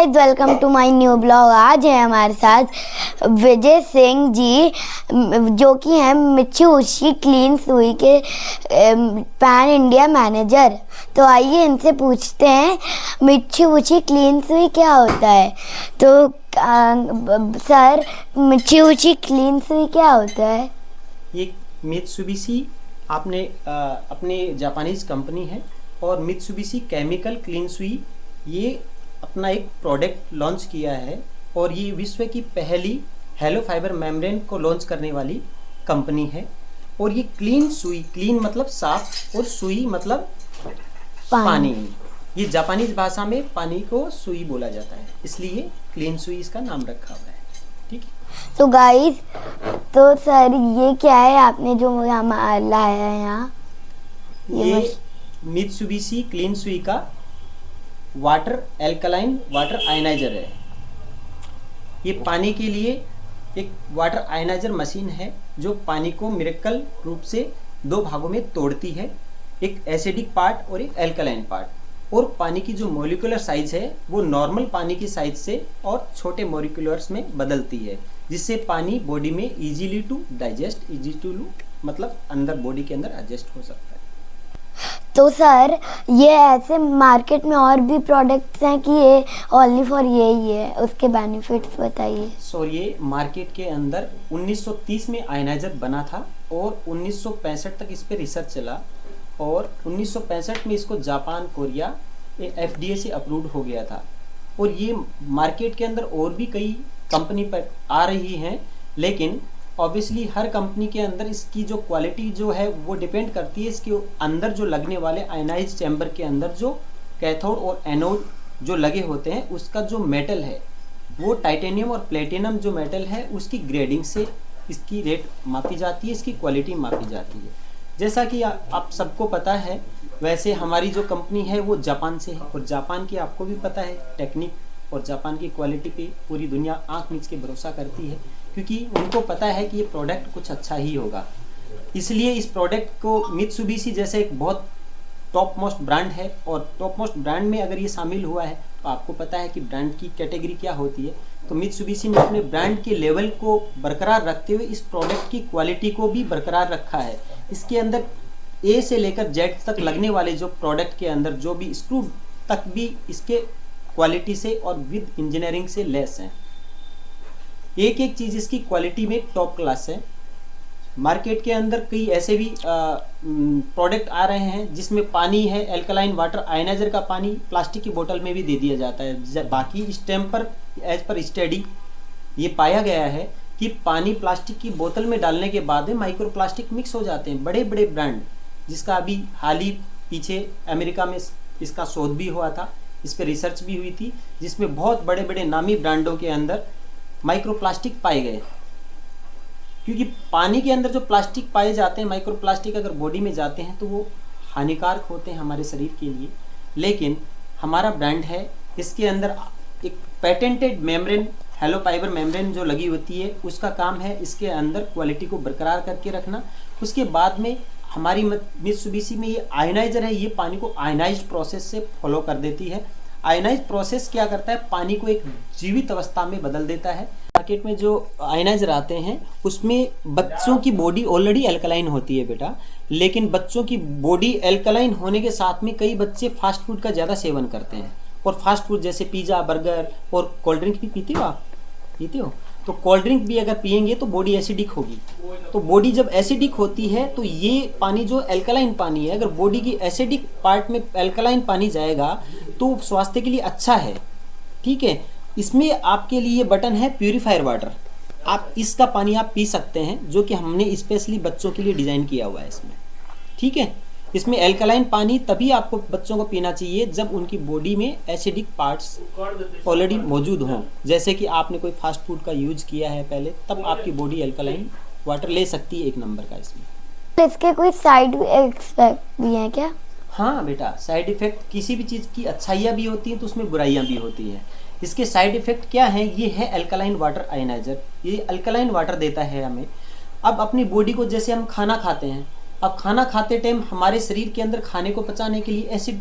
Guys, welcome to my new blog. आज है हमारे साथ विजय सिंह जी, जो कि हैं मित्सुबिशी क्लीन सुई के पैन इंडिया मैनेजर। तो आइए इनसे पूछते हैं मित्सुबिशी क्लीन सुई क्या होता है। तो सर, मित्सुबिशी क्लीन सुई क्या होता है? ये मित्सुबिशी अपने जापानीज कंपनी है और मित्सुबिशी केमिकल क्लीन सुई ये अपना एक प्रोडक्ट लॉन्च किया है और ये विश्व की पहली हेलो फाइबर मेम्ब्रेन को लॉन्च करने वाली कंपनी है। और ये क्लीन सुई, क्लीन मतलब साफ और सुई मतलब पानी। ये जापानीज भाषा में पानी को सुई बोला जाता है, इसलिए क्लीन सुई इसका नाम रखा हुआ है। ठीक है। तो गाइस, तो सर ये क्या है आपने जो यहाँ लाया है यहाँ? ये मित्सुबिशी क्लीन सुई का वाटर एल्कलाइन वाटर आयनाइजर है। ये पानी के लिए एक वाटर आयनाइजर मशीन है जो पानी को मिरेकल रूप से दो भागों में तोड़ती है, एक एसिडिक पार्ट और एक एल्कलाइन पार्ट। और पानी की जो मॉलिक्यूलर साइज है वो नॉर्मल पानी की साइज से और छोटे मॉलिक्यूलर्स में बदलती है, जिससे पानी बॉडी में easily to digest, easy to मतलब अंदर बॉडी के अंदर एडजस्ट हो सकता है। तो सर, ये ऐसे मार्केट में और भी प्रोडक्ट्स हैं कि ये ओनली फॉर ये ही है? उसके बेनिफिट्स बताइए। सो ये मार्केट के अंदर 1930 में आयनाइजर बना था और 1965 तक इस पे रिसर्च चला और 1965 में इसको जापान, कोरिया FDA से अप्रूव्ड हो गया था। और ये मार्केट के अंदर और भी कई कंपनी पर आ रही हैं, लेकिन ऑब्वियसली हर कंपनी के अंदर इसकी जो क्वालिटी जो है वो डिपेंड करती है इसके अंदर जो लगने वाले आयनाइज चैम्बर के अंदर जो कैथोड और एनोड जो लगे होते हैं उसका जो मेटल है वो टाइटेनियम और प्लेटिनम जो मेटल है उसकी ग्रेडिंग से इसकी रेट मापी जाती है, इसकी क्वालिटी मापी जाती है। जैसा कि आप सबको पता है, वैसे हमारी जो कंपनी है वो जापान से है और जापान की आपको भी पता है टेक्निक और जापान की क्वालिटी पे पूरी दुनिया आंख मीच के भरोसा करती है, क्योंकि उनको पता है कि ये प्रोडक्ट कुछ अच्छा ही होगा। इसलिए इस प्रोडक्ट को मित्सुबिशी जैसे एक बहुत टॉप मोस्ट ब्रांड है और टॉप मोस्ट ब्रांड में अगर ये शामिल हुआ है तो आपको पता है कि ब्रांड की कैटेगरी क्या होती है। तो मित्सुबिशी ने अपने ब्रांड के लेवल को बरकरार रखते हुए इस प्रोडक्ट की क्वालिटी को भी बरकरार रखा है। इसके अंदर A से लेकर Z तक लगने वाले जो प्रोडक्ट के अंदर जो भी स्क्रू तक भी इसके क्वालिटी से और विद इंजीनियरिंग से लेस हैं। एक एक चीज़ इसकी क्वालिटी में टॉप क्लास है। मार्केट के अंदर कई ऐसे भी प्रोडक्ट आ रहे हैं जिसमें पानी है, एल्कलाइन वाटर आयनाइजर का पानी प्लास्टिक की बोतल में भी दे दिया जाता है। बाकी इस टाइम पर एज पर स्टडी ये पाया गया है कि पानी प्लास्टिक की बोतल में डालने के बाद में माइक्रो प्लास्टिक मिक्स हो जाते हैं। बड़े बड़े ब्रांड, जिसका अभी हाल ही पीछे अमेरिका में इसका शोध भी हुआ था, इस पर रिसर्च भी हुई थी, जिसमें बहुत बड़े बड़े नामी ब्रांडों के अंदर माइक्रो प्लास्टिक पाए गए। क्योंकि पानी के अंदर जो प्लास्टिक पाए जाते हैं, माइक्रो प्लास्टिक अगर बॉडी में जाते हैं तो वो हानिकारक होते हैं हमारे शरीर के लिए। लेकिन हमारा ब्रांड है, इसके अंदर एक patented membrane, hello fibre membrane जो लगी होती है, उसका काम है इसके अंदर क्वालिटी को बरकरार करके रखना। उसके बाद में हमारी मित्सुबिशी में ये आयनाइजर है, ये पानी को आयनाइज्ड प्रोसेस से फॉलो कर देती है। आयनाइज प्रोसेस क्या करता है? पानी को एक जीवित अवस्था में बदल देता है। मार्केट में जो आयनाइजर आते हैं उसमें बच्चों की बॉडी ऑलरेडी एल्कलाइन होती है बेटा, लेकिन बच्चों की बॉडी एल्कलाइन होने के साथ में कई बच्चे फास्ट फूड का ज़्यादा सेवन करते हैं और फास्ट फूड जैसे पिज़्ज़ा, बर्गर और कोल्ड ड्रिंक भी पीते हो आप? पीते हो? तो कोल्ड ड्रिंक भी अगर पियेंगे तो बॉडी एसिडिक होगी। तो बॉडी जब एसिडिक होती है तो ये पानी जो एल्कलाइन पानी है, अगर बॉडी की एसिडिक पार्ट में एल्कलाइन पानी जाएगा तो स्वास्थ्य के लिए अच्छा है। ठीक है। इसमें आपके लिए बटन है प्यूरीफायर वाटर, आप इसका पानी आप पी सकते हैं, जो कि हमने स्पेशली बच्चों के लिए डिज़ाइन किया हुआ है इसमें। ठीक है। इसमें एल्कलाइन पानी तभी आपको बच्चों को पीना चाहिए जब उनकी बॉडी में एसिडिक पार्ट्स ऑलरेडी मौजूद हों। जैसे कि आपने कोई फास्ट फूड का यूज किया है पहले, तब आपकी बॉडी एल्कलाइन वाटर ले सकती है एक नंबर का इसमें। इसके कोई साइड इफेक्ट भी हैं क्या? हाँ बेटा, साइड इफेक्ट किसी भी चीज़ की अच्छाइयाँ भी होती हैं तो उसमें बुराइयाँ भी होती हैं। इसके साइड इफेक्ट क्या है? ये है एल्कलाइन वाटर आयनाइजर, ये अल्कलाइन वाटर देता है हमें। अब अपनी बॉडी को, जैसे हम खाना खाते हैं, अब खाना खाते टाइम हमारे शरीर के अंदर खाने को पचाने के लिए एसिड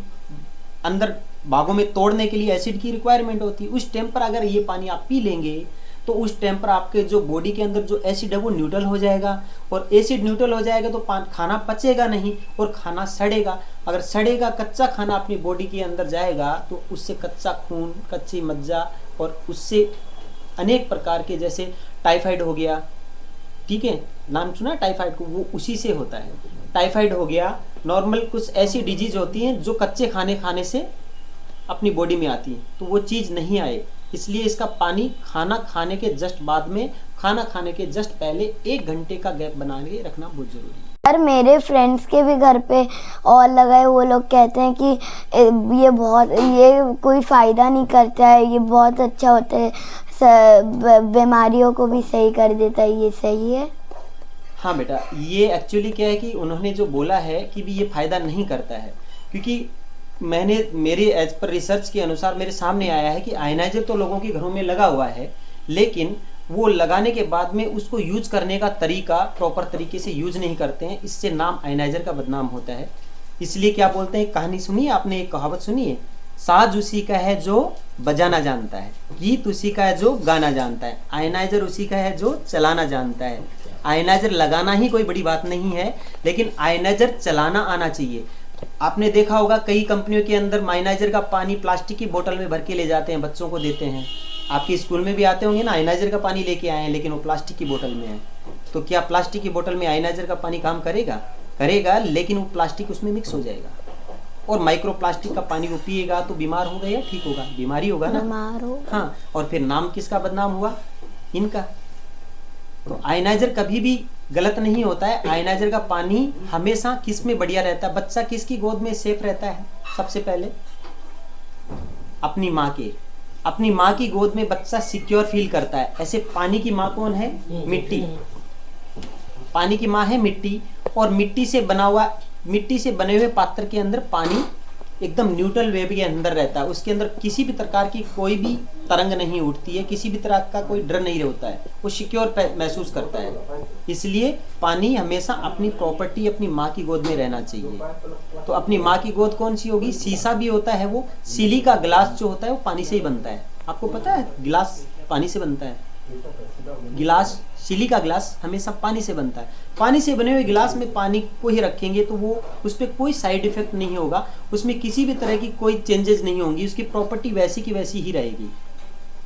अंदर भागों में तोड़ने के लिए एसिड की रिक्वायरमेंट होती है। उस टाइम पर अगर ये पानी आप पी लेंगे तो उस टाइम पर आपके जो बॉडी के अंदर जो एसिड है वो न्यूट्रल हो जाएगा, और एसिड न्यूट्रल हो जाएगा तो खाना पचेगा नहीं और खाना सड़ेगा। अगर सड़ेगा, कच्चा खाना अपनी बॉडी के अंदर जाएगा तो उससे कच्चा खून, कच्ची मज्जा और उससे अनेक प्रकार के, जैसे टाइफाइड हो गया, ठीक है, नाम सुना टाइफाइड को, वो उसी से होता है। टाइफाइड हो गया, नॉर्मल कुछ ऐसी डिजीज होती हैं जो कच्चे खाने से अपनी बॉडी में आती है, तो वो चीज़ नहीं आए, इसलिए इसका पानी खाना खाने के जस्ट बाद में, खाना खाने के जस्ट पहले 1 घंटे का गैप बना के रखना बहुत जरूरी है। यार मेरे फ्रेंड्स के भी घर पे और लगाए, वो लोग कहते हैं कि ये कोई फ़ायदा नहीं करता है, ये बहुत अच्छा होता है, बीमारियों को भी सही कर देता है, ये सही है? हाँ बेटा, ये एक्चुअली क्या है कि उन्होंने जो बोला है कि भी ये फ़ायदा नहीं करता है, क्योंकि मेरे एज पर रिसर्च के अनुसार मेरे सामने आया है कि आयनाइजर तो लोगों के घरों में लगा हुआ है, लेकिन वो लगाने के बाद में उसको यूज करने का तरीका प्रॉपर तरीके से यूज नहीं करते हैं, इससे नाम आयनाइजर का बदनाम होता है। इसलिए क्या बोलते हैं, कहानी सुनिए आपने, एक कहावत सुनी है, साज उसी का है जो बजाना जानता है, गीत उसी का है जो गाना जानता है, आयनाइजर उसी का है जो चलाना जानता है। आयनाइजर लगाना ही कोई बड़ी बात नहीं है, लेकिन आयनाइजर चलाना आना चाहिए। आपने देखा होगा कई कंपनियों के अंदर आयनाइजर का पानी प्लास्टिक की बोतल में भर के ले जाते हैं, बच्चों को देते हैं। आपके स्कूल में भी आते होंगे ना, आयनाइजर का पानी लेके आए हैं, लेकिन वो प्लास्टिक की बोतल में है। तो क्या प्लास्टिक की बोतल में आयनाइजर का पानी काम करेगा? करेगा, लेकिन वो प्लास्टिक उसमें मिक्स हो जाएगा, और माइक्रो प्लास्टिक का पानी वो पिएगा तो बीमार होगा या ठीक होगा? बीमारी होगा ना, बीमार होगा। हाँ, और फिर नाम किसका बदनाम हुआ? इनका। तो आयनाइजर कभी भी गलत नहीं होता है। आयनाइजर का पानी हमेशा किस में बढ़िया रहता है? बच्चा किसकी गोद में सेफ रहता है? सबसे पहले अपनी माँ के, अपनी माँ की गोद में बच्चा सिक्योर फील करता है। ऐसे पानी की माँ कौन है? मिट्टी। पानी की माँ है मिट्टी, और मिट्टी से बने हुए पात्र के अंदर पानी एकदम न्यूट्रल वेव के अंदर रहता है। उसके अंदर किसी भी प्रकार की कोई भी तरंग नहीं उठती है, किसी भी तरह का कोई डर नहीं होता है, वो सिक्योर महसूस करता है। इसलिए पानी हमेशा अपनी प्रॉपर्टी, अपनी माँ की गोद में रहना चाहिए। तो अपनी माँ की गोद कौन सी होगी? शीशा भी होता है, वो सिली का ग्लास जो होता है वो पानी से ही बनता है। आपको पता है गिलास पानी से बनता है? गिलास, सिली का गिलास हमेशा पानी से बनता है। पानी से बने हुए गिलास में पानी को ही रखेंगे तो वो उस पर कोई साइड इफेक्ट नहीं होगा, उसमें किसी भी तरह की कोई चेंजेस नहीं होंगी, उसकी प्रॉपर्टी वैसी की वैसी ही रहेगी।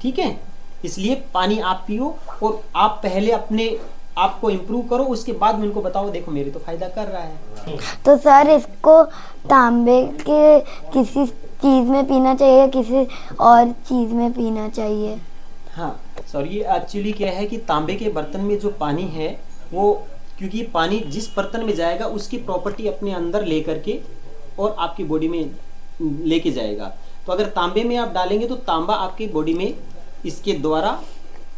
ठीक है, इसलिए पानी आप पियो, और आप पहले अपने आप को इम्प्रूव करो, उसके बाद में उनको बताओ देखो मेरे तो फायदा कर रहा है। तो सर इसको तांबे के किसी चीज़ में पीना चाहिए, किसी और चीज़ में पीना चाहिए? हाँ सॉरी, एक्चुअली क्या है कि तांबे के बर्तन में जो पानी है वो, क्योंकि पानी जिस बर्तन में जाएगा उसकी प्रॉपर्टी अपने अंदर ले करके और आपकी बॉडी में लेके जाएगा। तो अगर तांबे में आप डालेंगे तो तांबा आपकी बॉडी में इसके द्वारा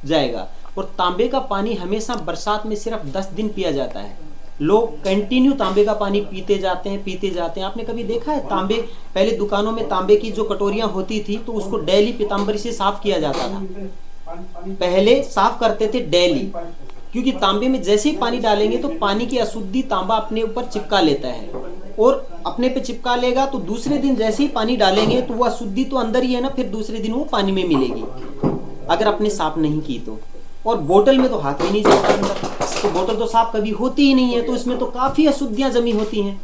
जाएगा। और तांबे का पानी हमेशा बरसात में सिर्फ 10 दिन पिया जाता है। लोग कंटिन्यू तांबे का पानी पीते जाते हैं। आपने कभी देखा है तांबे, पहले दुकानों में तांबे की जो कटोरियां होती थी तो उसको डेली पीताम्बरी से साफ किया जाता था। पहले साफ करते थे डेली, क्योंकि तांबे में जैसे ही पानी डालेंगे तो पानी की अशुद्धि तांबा अपने ऊपर चिपका लेता है, और अपने पे चिपका लेगा तो दूसरे दिन जैसे ही पानी डालेंगे तो वो अशुद्धि तो अंदर ही है ना, फिर दूसरे दिन वो पानी में मिलेगी अगर आपने साफ नहीं की तो। और बोतल में तो हाथ ही नहीं जाता अंदर, तो बोतल तो साफ कभी होती ही नहीं है, तो इसमें तो काफी अशुद्धियां जमी होती हैं।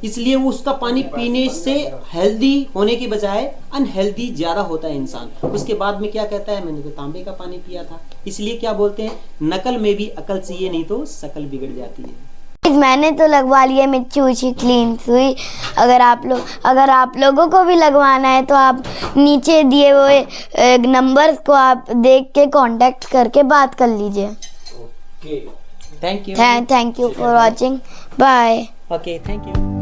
इसलिए वो उसका पानी पीने से हेल्दी होने के बजाय अनहेल्दी ज्यादा होता है इंसान। उसके बाद में क्या कहता है, मैंने तो तांबे का पानी पिया था। इसलिए क्या बोलते हैं, नकल में भी अकल चाहिए, नहीं तो शकल बिगड़ जाती है। मैंने तो लगवा लिया मिर्ची उची क्लीन सुई। अगर आप लोगों को भी लगवाना है तो आप नीचे दिए हुए नंबर्स को आप देख के कांटेक्ट करके बात कर लीजिए। Thank you for watching. Bye. Okay, thank you.